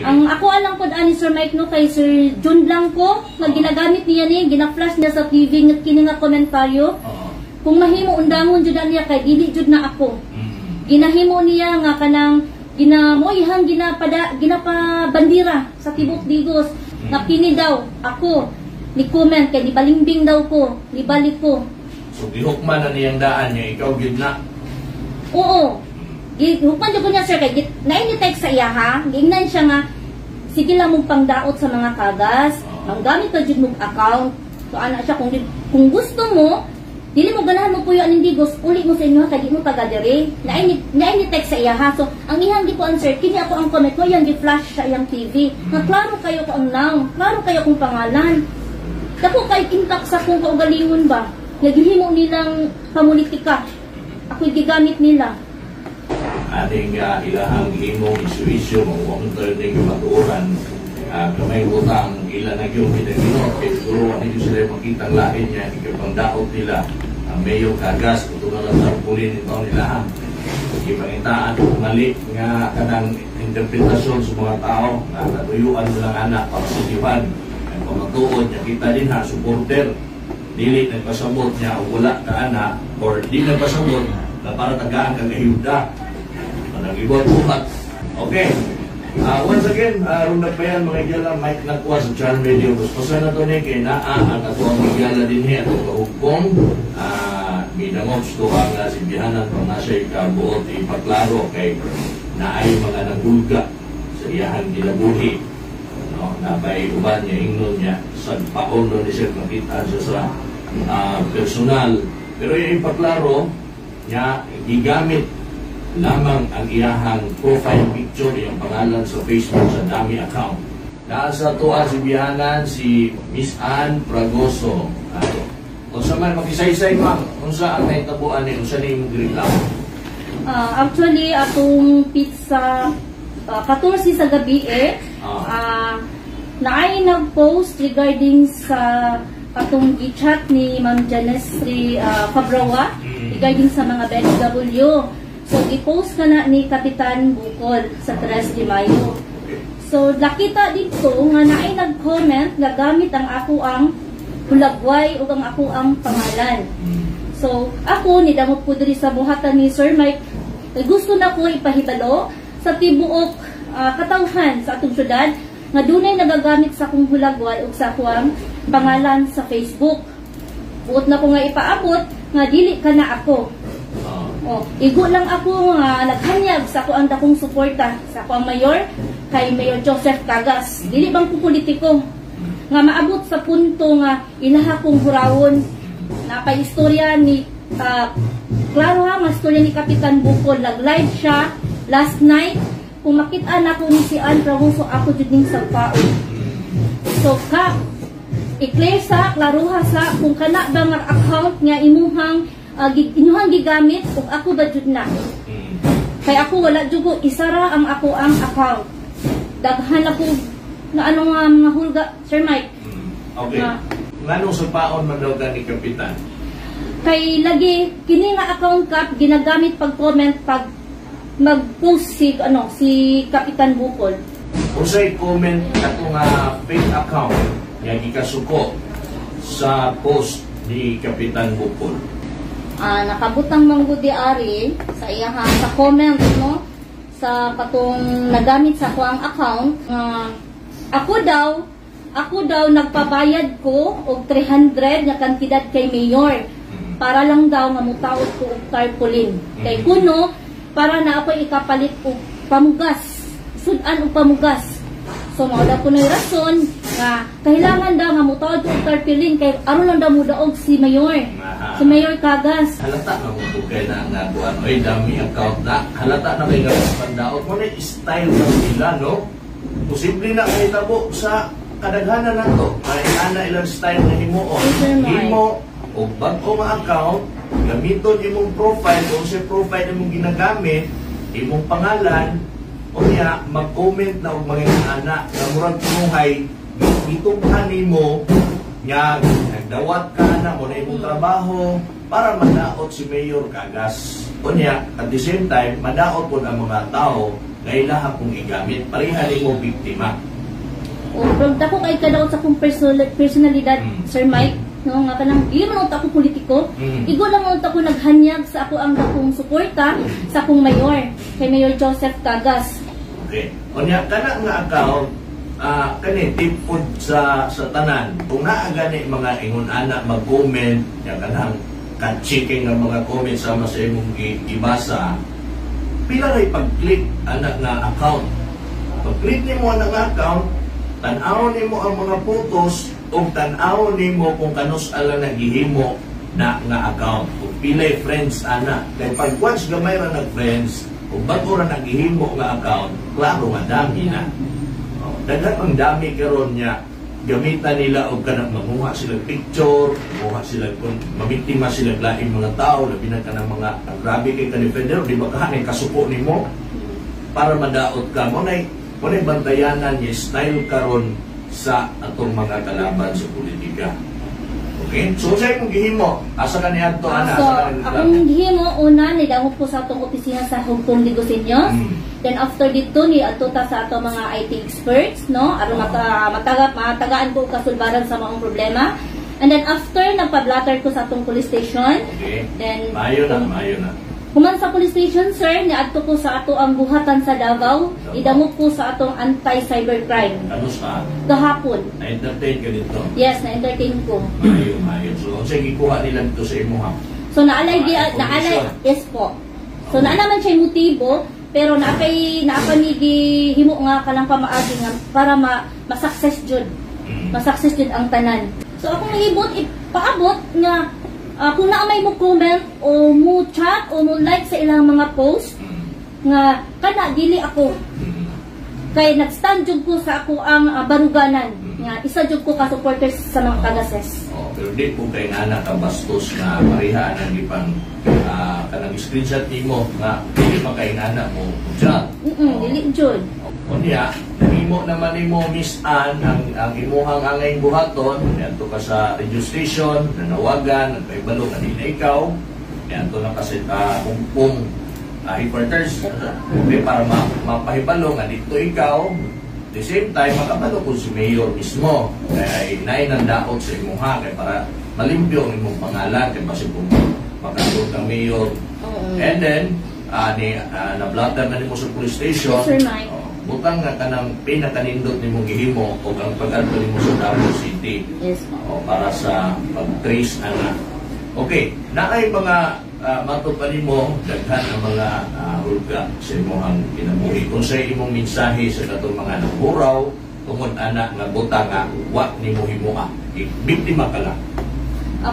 Ang ako alam po ani Sir Mike no kay Sir John Blanco nga ginagamit niya ni gina-flash niya sa TV nga kini nga komentaryo. Kung mahimo undangon jud niya kay dili jud na ako. Ginahimo niya nga kanang ginamoyhan ginapabandira sa tibok Digos nga kini daw ako ni comment kay nibalimbing daw ko, nibalik ko. So gihukman na niyang daan niya ikaw gid na. Oo. Hukman jud ko niya sir kay na-text sa iya ha. Gingnan siya nga sige lang mong pangdaot sa mga kagas. Manggamit ka jud mong account. So ana siya kung gusto mo dili mo ganahan mo puyo aning Digos, uli mo sa inyo kay di mo taga diri. Na-ini text sa iya ha. So ang iyang gi po answer kini ako ang comment ko yang gi-flash sa iyang TV. Nga klaro kayo ko ang nang, klaro kayo kung pangalan. Dako kay intak sa kung kaugalingon ba. Nagihimo nilang pamulitika. Ako'y gigamit nila. Ating ilahang imong isu-isu mong turning matuuran kamay utang ilan na yung pinagino kaya siguro hindi sila makita ang lain niya ikapang daot nila ang mayo kagas ito na lang tarpulin ito nila ipangitaan mali nga kanang interpretasyon sa mga tao na natuyuan mo lang anak pagsitiwan ang pamatuod niya kita din ha supporter dili nagpasabot niya wala ka anak or di nagpasabot na para tagaan kang ayuda nag-ibot buhat. Okay. Once again, runda pa yan mga igala, Mike Nakuha sa Charm Radio. Gusto na ito niya kay Naa at ako ang igala din niya. Ito kahugkong ginangops to ang simbihanan kung nasa ikabuot ipaklaro kay naay mga nagulga sa iyahan gilabuhi. No? Nabay uban niya, ingnon niya. Sa paon doon niya makita siya sa personal. Pero yung ipaklaro niya, gigamit lamang ang iyahang profile picture yung pangalan sa Facebook sa dami account. Nasa tuwa si biyanan si Miss Ann Fragoso. Kung sa man makisaysay ma'am, kung saan may tabuan ni, kung saan yung reklamo? Actually, atong pizza 14 sa gabi naay nag-post regarding sa atong i-chat ni Ma'am Janesri Fabrawa regarding sa mga BFW. So, i-post ka na ni Kapitan Bukol sa 3 de Mayo. So, nakita dito nga naay nag-comment na gamit ang ako ang hulagway o ang ako ang pangalan. So, ako, nidamot po diri sa buhatan ni Sir Mike. Gusto na ko ipahibalo sa tibuok katawhan sa atong syudad nga dunay nagagamit sa akong hulagway o sa ako ang pangalan sa Facebook. Buot na ko nga ipaabot nga dili ka na ako. Igo lang ako nga naghanyag sa ako ang dakong suporta sa ako ang mayor kay Mayor Joseph Cagas. Dili bang ko politiko nga maabot sa punto nga ilaha kong hurawon na pa istorya ni klaro ha, nga istorya ni Kapitan Bukol. Nag-live siya last night. Kung makita na ko ni si Ann Fragoso ako jud ning sagpaon. So i-clear sa klaruha sa kung kana ba nga account nga imuhang inyuhang gigamit ug ako ba jud na. Kay ako wala jud ko isara ang ako ang account. Daghan ako na ano nga mga hulga, Sir Mike. Okay. Nganong sa paon man daw ni Kapitan? Kay lagi kini nga account kap ginagamit pag comment pag mag-post si Kapitan Bukol. Usay comment ato nga fake account nga gikasuko sa post ni Kapitan Bukol. Nakabutang manggudi ari sa iyaha sa comment no sa katong nagamit sa ako ang account ako daw nagpabayad ko og 300 nga kantidad kay mayor para lang daw nga mutawod ko og tarpaulin kay kuno para na ako ikapalit og pamugas sudan og pamugas. So mao daw kunoy rason nga kailangan daw nga mutawad ko og tarpaulin kay aron lang daw mudaog si mayor. Si Mayor Cagas. Halata na mo kay na naguan oy dami account na halata na may pandaot mo na style ng nila no. Posible na kay tabo sa kadaghanan nato. Kay ana ilang style na himuon. Himo og bag-o nga account gamiton imong profile kung sa profile imong ginagamit imong pangalan o niya mag-comment na og mga anak na murag tumuhay itunghan nimo nga nagdawat ka na mo na imong trabaho para madaot si Mayor Cagas. O niya, at the same time, madaot po ang mga tao ngayon lahat kong igamit. Pareha ni mo biktima. O, pero dako kay kadaot sa akong personalidad, Sir Mike, no, nga kanang di man ako politiko, igo lang ako naghanyag sa ako ang dakong suporta sa akong mayor, kay Mayor Joseph Cagas. Okay. O niya, kana nga account, kani tipod sa tanan. Kung naagani mga ingon ana mag-comment, ya kanang ka-checking ng mga comments sama sa imong ibasa, pila ray pag-click anak nga account. Pag-click nimo anak nga account, tan-aw nimo ang mga photos ug tan-aw nimo kung kanus ala nagihimo na nga account. Kung pilay friends ana, kay pag once gamay ra nag-friends, kung bago ra nagihimo nga account, klaro nga dami na. Daghan ang dami karon niya, gamitan nila og kanang mamuha sila picture, mamuha sila kung mabiktima sila laing mga tao, labi na kanang mga grabe kay ka-defender, di ba kahanay kasuko nimo para madaot ka. Munay bantayanan niya style karon sa atong mga kalaban sa politika. Okay? So sa imong gihimo, asa ka ni adto ana? So, akong gihimo una nidawat ko sa atong opisina sa Hong Kong Digos Inyos. Then after dito ni adto ta sa ato mga IT experts, no? Aron matagaan ko kasulbaran sa mga problema. And then after nagpa-blatter ko sa atong police station. Okay. Then Mayo na. Human sa police station, sir, niadto ko sa ato ang buhatan sa Davao, idamot ko sa atong anti-cybercrime. Ano sa? Kahapon. Na-entertain ka dito? Yes, na-entertain ko. Mayo. So, sige, kuha nila dito sa imo ha? So, naalay, yes po. So, naalaman siya yung motibo, pero naapamigi himo nga kanang pamaagi nga para ma-success jud. Ma-success jud ang tanan. So, akong nahibot, ipaabot nga kung naamay mo comment o mo chat o mo like sa ilang mga post nga kana dili ako kay nagstand jud ko sa ako ang baruganan nga isa jud ko ka supporters sa mga Cagases. Pero di po kay nana ka bastos na pareha ang ipang kanang screenshot nimo nga dili makainana mo chat. Dili jud. Kunya, nahimo naman nimo Miss Ann ang imuhang angay buhaton, adto ka sa radio station, nanawagan, nagpaibalo nga nila ikaw, adto na kasi kung headquarters, para mapahibalo nga dito ikaw, at the same time, makabalo kung si Mayor mismo, kaya inay ng daot sa imuha, kaya para malimpyo ang imong pangalan, kaya kasi kung makabalo ng Mayor. And then, na-blatter na nimo sa police station, butang nga kanang pinakanindot nimo gihimo o ang pag-adto nimo sa Davao City. Yes, para sa pag-trace ana. Okay, naay mga matupan nimo daghan ang mga hulga sa imong kinabuhi. Kung sa imong mensahe sa katong mga nahuraw tungod ana nga butang nga wa nimo himuha. Biktima ka lang.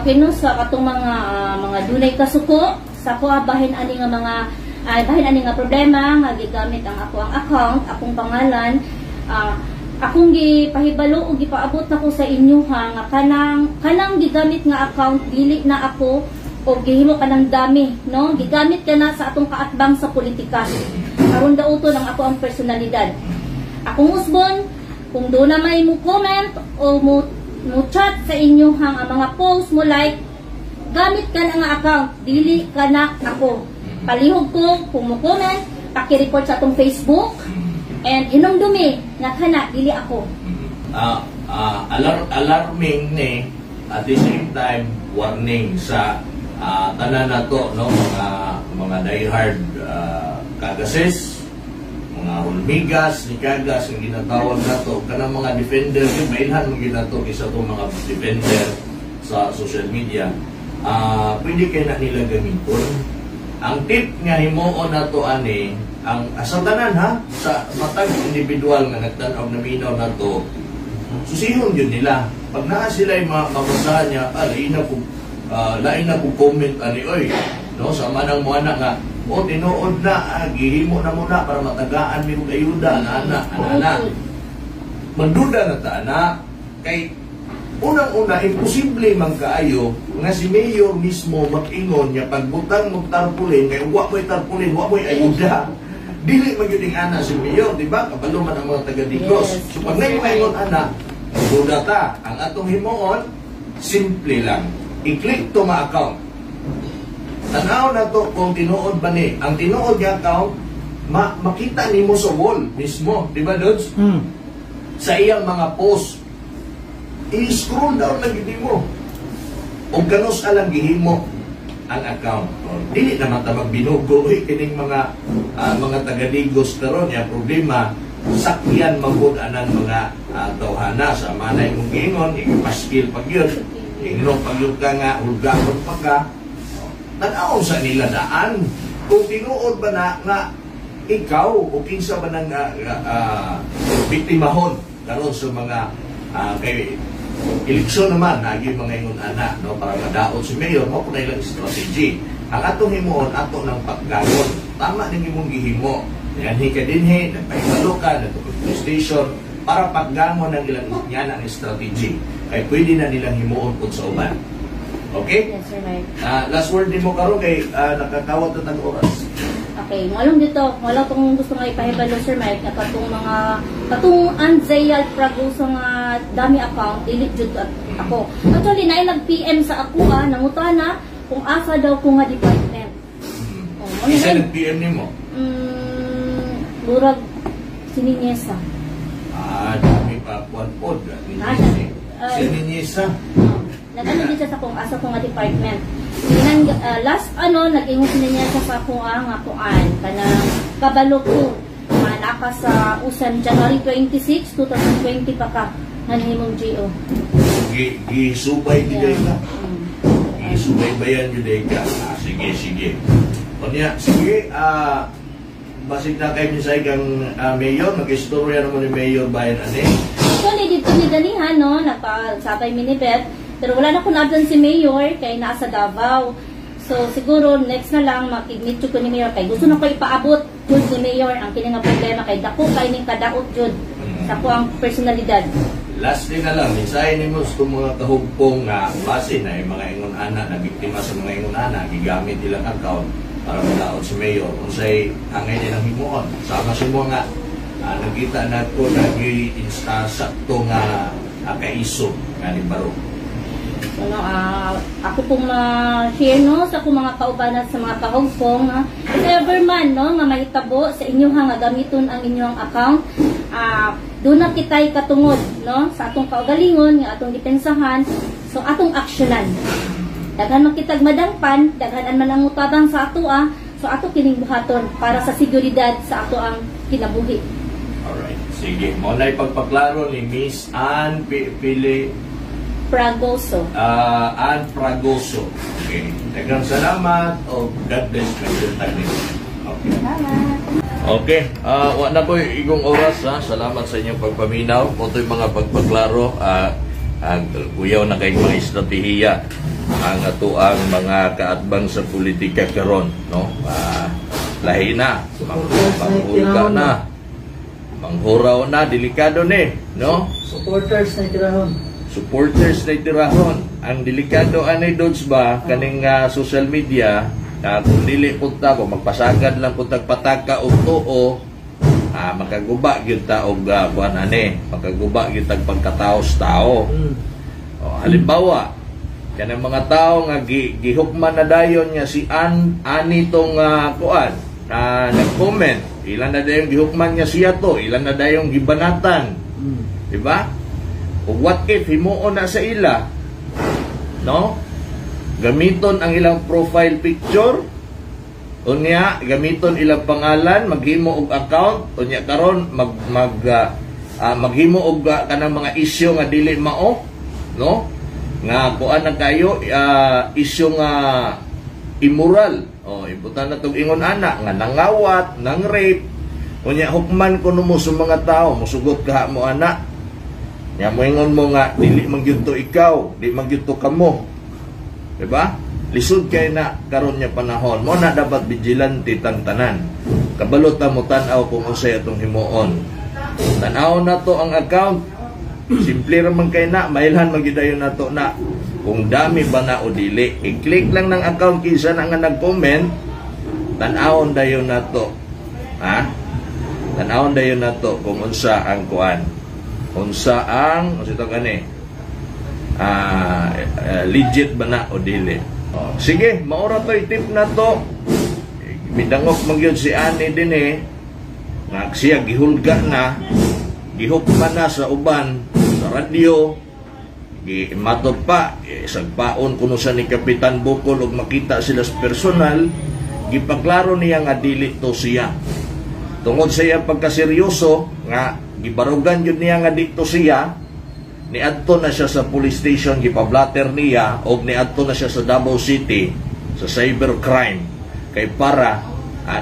Okay no, sa katong mga dunay kasuko sa ko bahin ani nga mga bahin ani nga problema nga gigamit ang ako ang account, akong pangalan, akong gipahibalo o gipaabot nako sa inyo ha nga kanang gigamit nga account dili na ako o gihimo kanang dami, no? Gigamit ka na sa atong kaatbang sa politika. Aron daw uton ang ako ang personalidad. Akong usbon, kung doon na may mo comment o mo chat sa inyo hang mga post mo like, gamit ka na nga account, dili ka na ako. Palihog ko, kung mo comment, paki-report sa atong Facebook, and inong dumi, nga kana, dili ako. Alarming ni, at the same time, warning sa tanan na to, no? Mga diehard Cagases, mga hulmigas ni Cagas, ang ginatawag na to, kanang mga defender, yung mailhan mo ginato, isa to mga defender sa social media, pwede kayo na nila gamiton. Ang tip nga himuon na to ani, ang sa tanan ha, sa matag individual nga nagtanaw na minaw na to, susihon yun nila. Pag naa sila mabasahan niya, lain na po comment ani, oy, no, sa manang mo anak nga, o tinuod na, gihimo na muna para matagaan mi kong ayuda, ana. Magduda na ta, anak, kay unang-una, imposible man kaayo nga si Mayor mismo mag-ingon niya pagbutang mo tarpulin, kaya wa mo'y tarpulin, wa mo'y ayuda. Dili magyuding ana si Mayor, di ba? Kabalo man ang mga taga-Digos. So pag nag-ingon ana, duda ta. Ang atong himuon, simple lang. I-click to ma account. Tanaw na to kung tinuod ba ni. Ang tinuod niya account, makita nimo sa wall mismo, di ba, Lods? Sa iyang mga post, i-scroll down lagi nimo. O ganos alang gihimo ang account. Dili naman ta magbinugo kining mga taga-Digos karon ya problema sakyan magud anang mga tawhana sa manay mong giingon ipaskil pag yun ingno pag yun ka nga hulgahon pa ka tanaw sa nila daan kung tinuod ba na nga ikaw o kinsa ba nang biktimahon karon sa mga kay eleksyon naman, naging mga ingon anak, no, para madaot si Mayor, mo po na ilang strategy. Ang atong himuon, ato ng paggagon. Tama ng imong gihimo. Yan, hika dinhe, nagpahimalo ka, nagpapag station, para paggamon ng ilang yan ang strategy. Kaya pwede na nilang himuon po sa uban. Okay? Yes, sir, right. Last word din mo karon kay nakakawat na tag-oras. Okay, malong dito, wala kong gusto nga ipahibalo, Sir Mike, na katong Anzayal Praguso nga dami account, delete jud ako. Actually, nailag PM sa ako, nangutana kung asa daw ko nga department. Isa nag-PM ni mo? Burag Sininyesa. Dami pa pod. Sininyesa. Nagano din siya sa kung asa ko nga department. Last nag-ingon niya sa kuan kanang kabalo ko manaka sa usan January 26, 2020 pa ka nanhimong GO. Gisubay giday ka. Gisubay bayan giday ka. Sige. Onya, sige, basig na kayo misay kang mayor, mag-istorya naman ni Mayor bayan ani. So, dito ni Danihan, no, nagpasabay minibet. Pero wala na ko nabdan si Mayor kay nasa Davao. So siguro next na lang makigmeet ko ni Mayor kay gusto na ko ipaabot jud ni Mayor ang kini nga problema kay dako kay ning kadaot jud sa ko ang personalidad. Last thing na lang, mensahe nimo sa mga kahugpong nga base na yung mga ingon ana na biktima sa mga ingon ana gigamit ilang account para madaot si Mayor. Unsay angay nilang himuon. Sama si mo nga nakita nato nag-insta to nga kaiso nga ni Baro. Ako pong ma-share sa akong mga kaubanan sa mga kahugpong if ever man nga mahitabo sa inyo nga gamiton ang inyong account doon na kitay katungod sa atong kaugalingon nga atong depensahan so atong aksyonan daghan man kitag madangpan daghan man ang mutabang sa ato so ato kining buhaton para sa seguridad sa ato ang kinabuhi. Alright, sige mo na ipagpaklaro ni Miss Ann Pragoso. Ann Pragoso. Okay. Daghang salamat o God bless you. Okay. Salamat. Okay. Wala po igong oras Salamat sa inyong pagpaminaw. Ito yung mga pagpaklaro. Kuyaw na kayong mga estratehiya ang ato ang mga kaatbang sa politika karon, no? Lahi na. Manghulga na. Manghuraw na. Delikado ni, no? Supporters na itirahon. Ang delikado anay dods ba kaning social media kung dili punta ko magpasagad lang puntag pataka og tuo makaguba gyud ta og kuan ani makaguba gyud tag pagkataos-tao. Halimbawa kanang mga tao nga gihukman na dayon nga si ani tong kuan nag-comment ilan na dayon gihukman nga siya to ilan na dayon gibanatan di ba? What if himuon na sa ila, no? Gamiton ang ilang profile picture, unya gamiton ilang pangalan, maghimo og account, unya karon maghimo og kanang mga isyu nga dili mao, no? Nga kuan na kayo isyu nga immoral. Imputan na tong ingon ana nga nangawat, nang rape, unya hukman kuno mo sa mga tao, musugot ka mo ana. Nya moingon mo nga dili man gyud to ikaw, di man gyud to kamo. Diba? Lisod kay na karon nya panahon. Mo na dapat vigilante tang tanan. Kabalo ta mo tan-aw kung unsay atong himuon. Tan-aw na to ang account. Simple ra man kay na, mailhan man gyud ayon nato na kung dami ba na o dili. I-click lang ng account kinsa na nga nag-comment, tan-awon dayon nato. Tan-awon dayon nato kung unsa ang kuan. Unsa ang legit ba na o dili. Sige, maura to tip na to. Midangok magyud si Ani din nga siya gihulga na, gihukman na sa uban sa radyo, matod pa sagpaon kuno sa ni Kapitan Bukol ug makita sila sa personal, gipaklaro niya nga dili to siya. Tungod sa iya pagkaseryoso nga gibarugan yun niya nga dito siya, niadto na siya sa police station, gipablatter niya o niadto na siya sa Davao City sa cybercrime kay para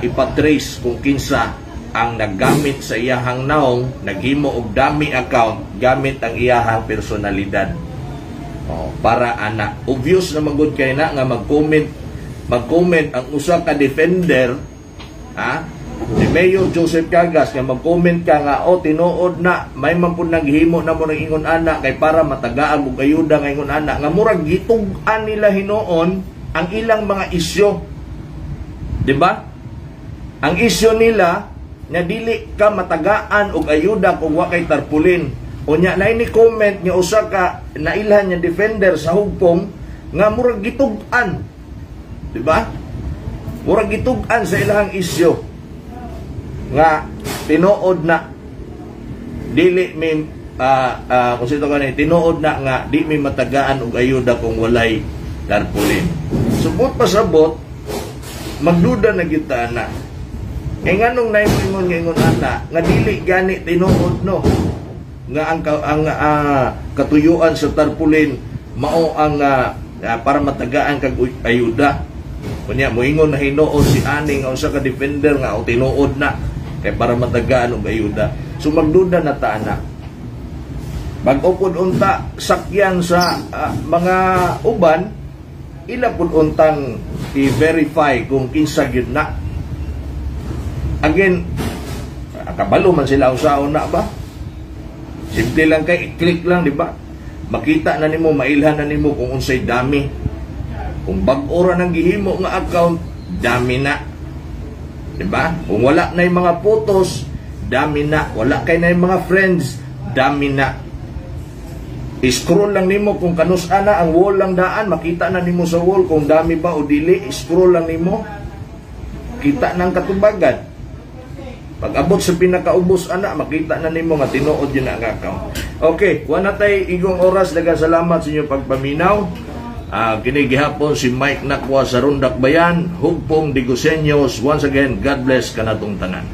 ipatrace kung kinsa ang naggamit sa iyahang naong, naghimo og dummy account gamit ang iyahang personalidad. Para ana obvious na magud kay na nga mag-comment ang usa ka defender si Mayor Joseph Cagas nga mag-comment ka nga tinuod na may man pud naghimo na mo ng ingon ana kay para matagaan og ayuda nga ingon ana nga murag gitug-an nila hinuon ang ilang mga isyu, di ba? Ang isyu nila nga dili ka matagaan og ayuda kung wa kay tarpulin. Unya na ini comment nga usa ka nailhan nga defender sa hugpong nga murag gitug-an, di ba? Murag gitug-an sa ilahang isyu nga tinuod na dili mi kung sito kanay tinuod na nga di mi matagaan og ayuda kung walay tarpulin. Subot pasabot magduda na kita na kay nganong naingon ana nga dili gani tinuod no nga ang katuyuan sa tarpulin mao ang para matagaan kag ayuda. Kunya moingon na hinuon si ani nga usa ka defender nga tinuod na kay para matagaan og ayuda. So magduda na ta ana. Bag-o pud unta sakyan sa mga uban, ila pud untang i-verify kung kinsa gyud na. Again, kabalo man sila usaon na ba? Simple lang kay i-click lang, di ba? Makita na nimo, mailhan na nimo kung unsay dami. Kung bag-ora nang gihimo nga account, dami na. Di ba? Kung wala na yung mga photos, dami na. Wala kay na yung mga friends, dami na. I-scroll lang nimo kung kanus ana ang wall lang daan, makita na nimo sa wall kung dami ba o dili. I-scroll lang nimo, kita nang katubagan. Pag abot sa pinakaubos ana, makita na nimo nga tinuod yun ang account. Okay, wala tay igong oras. Daghang salamat sa inyong pagpaminaw. Kini gihapon si Mike Nakwa sa Rundak Bayan, Hugpong Digoseños. Once again, God bless kanatong tanan.